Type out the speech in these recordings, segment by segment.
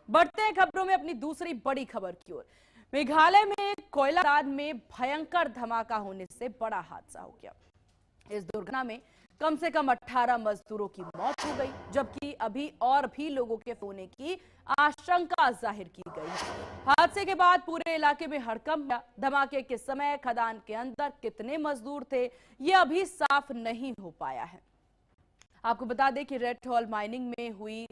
बढ़ते हैं खबरों में अपनी दूसरी बड़ी खबर की ओर। मेघालय में कोयला खदान में भयंकर धमाका होने से बड़ा हादसा हो गया। इस दुर्घटना में कम से कम 18 मजदूरों की मौत हो गई, जबकि अभी और भी लोगों के होने की आशंका जाहिर की गई है। हादसे के बाद पूरे इलाके में हड़कंप हुआ। धमाके के समय खदान के अंदर कितने मजदूर थे, ये अभी साफ नहीं हो पाया है। आपको बता दें कि रेड हॉल माइनिंग में हुई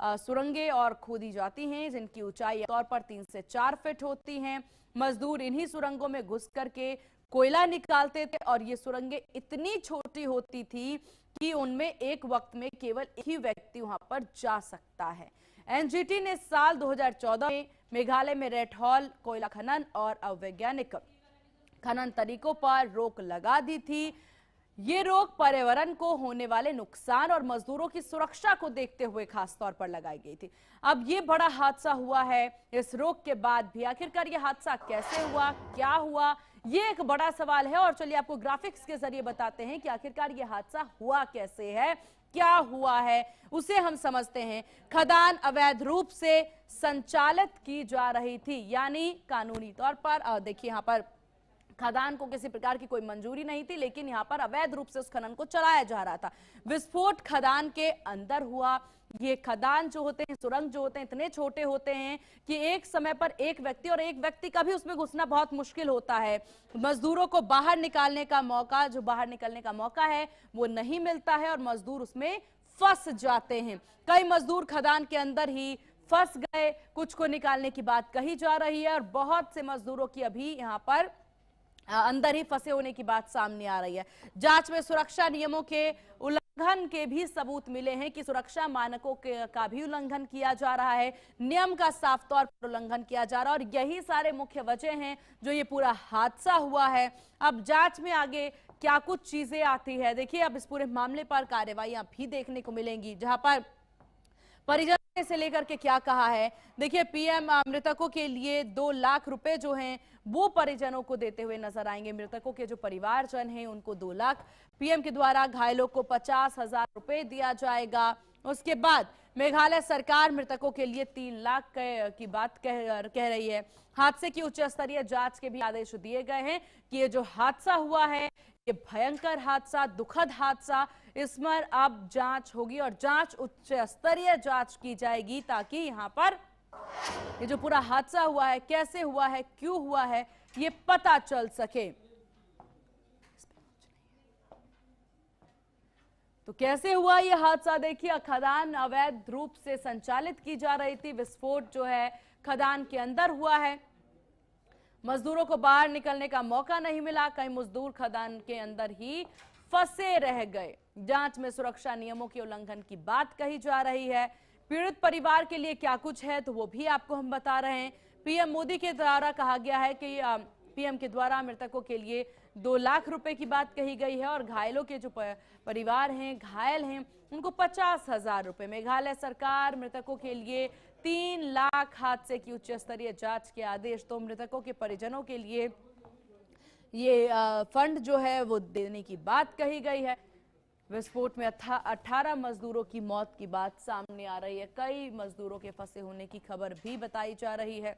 सुरंगें और खोदी जाती हैं, जिनकी ऊंचाई तौर पर 3 से 4 फीट होती हैं। मजदूर इन्हीं सुरंगों में घुस करके कोयला निकालते थे और ये सुरंगें इतनी छोटी होती थी कि उनमें एक वक्त में केवल एक ही व्यक्ति वहां पर जा सकता है। एनजीटी ने साल 2014 में मेघालय में रेड हॉल कोयला खनन और अवैज्ञानिक खनन तरीकों पर रोक लगा दी थी। ये रोक पर्यावरण को होने वाले नुकसान और मजदूरों की सुरक्षा को देखते हुए खास तौर पर लगाई गई थी। अब ये बड़ा हादसा हुआ है। इस रोक के बाद भी आखिरकार ये हादसा कैसे हुआ, क्या हुआ, ये एक बड़ा सवाल है। और चलिए आपको ग्राफिक्स के जरिए बताते हैं कि आखिरकार ये हादसा हुआ कैसे है, क्या हुआ है, उसे हम समझते हैं। खदान अवैध रूप से संचालित की जा रही थी, यानी कानूनी तौर पर देखिए यहाँ पर खदान को किसी प्रकार की कोई मंजूरी नहीं थी, लेकिन यहां पर अवैध रूप से उस खनन को चलाया जा रहा था। विस्फोट खदान के अंदर हुआ। ये खदान जो होते हैं, सुरंग जो होते हैं, इतने छोटे होते हैं कि एक समय पर एक व्यक्ति और एक व्यक्ति का भी उसमें घुसना बहुत मुश्किल होता है। मजदूरों को बाहर निकालने का मौका, जो बाहर निकलने का मौका है, वो नहीं मिलता है और मजदूर उसमें फंस जाते हैं। कई मजदूर खदान के अंदर ही फंस गए, कुछ को निकालने की बात कही जा रही है और बहुत से मजदूरों की अभी यहाँ पर अंदर ही फंसे होने की बात सामने आ रही है। जांच में सुरक्षा नियमों के उल्लंघन के भी सबूत मिले हैं कि सुरक्षा मानकों का भी उल्लंघन किया जा रहा है, नियम का साफ तौर पर उल्लंघन किया जा रहा है और यही सारे मुख्य वजह हैं जो ये पूरा हादसा हुआ है। अब जांच में आगे क्या कुछ चीजें आती है, देखिए अब इस पूरे मामले पर कार्रवाइयां भी देखने को मिलेंगी, जहां पर परिजन से लेकर के क्या कहा है। देखिए पीएम मृतकों के लिए 2 लाख रुपए जो हैं वो परिजनों को देते हुए नजर आएंगे। मृतकों के जो परिवारजन हैं उनको 2 लाख, पीएम के द्वारा घायलों को 50,000 रुपए दिया जाएगा। उसके बाद मेघालय सरकार मृतकों के लिए 3 लाख की बात कह रही है। हादसे की उच्च स्तरीय जांच के भी आदेश दिए गए हैं कि ये जो हादसा हुआ है, ये भयंकर हादसा, दुखद हादसा, इस पर अब जांच होगी और जांच उच्च स्तरीय जांच की जाएगी ताकि यहां पर ये जो पूरा हादसा हुआ है, कैसे हुआ है, क्यों हुआ है, ये पता चल सके। तो कैसे हुआ ये हादसा, देखिए खदान अवैध रूप से संचालित की जा रही थी। विस्फोट जो है खदान के अंदर हुआ है। मजदूरों को बाहर निकलने का मौका नहीं मिला, कई मजदूर खदान के अंदर ही फंसे रह गए। जांच में सुरक्षा नियमों के उल्लंघन की बात कही जा रही है। पीड़ित परिवार के लिए क्या कुछ है तो वो भी आपको हम बता रहे हैं। पीएम मोदी के द्वारा कहा गया है कि पीएम के द्वारा मृतकों के लिए 2 लाख रुपए की बात कही गई है और घायलों के जो परिवार हैं, घायल हैं, उनको 50,000 रुपए। मेघालय सरकार मृतकों के लिए 3 लाख, हादसे की उच्च स्तरीय जांच के आदेश। तो मृतकों के परिजनों के लिए ये फंड जो है वो देने की बात कही गई है। विस्फोट में 18 मजदूरों की मौत की बात सामने आ रही है। कई मजदूरों के फंसे होने की खबर भी बताई जा रही है।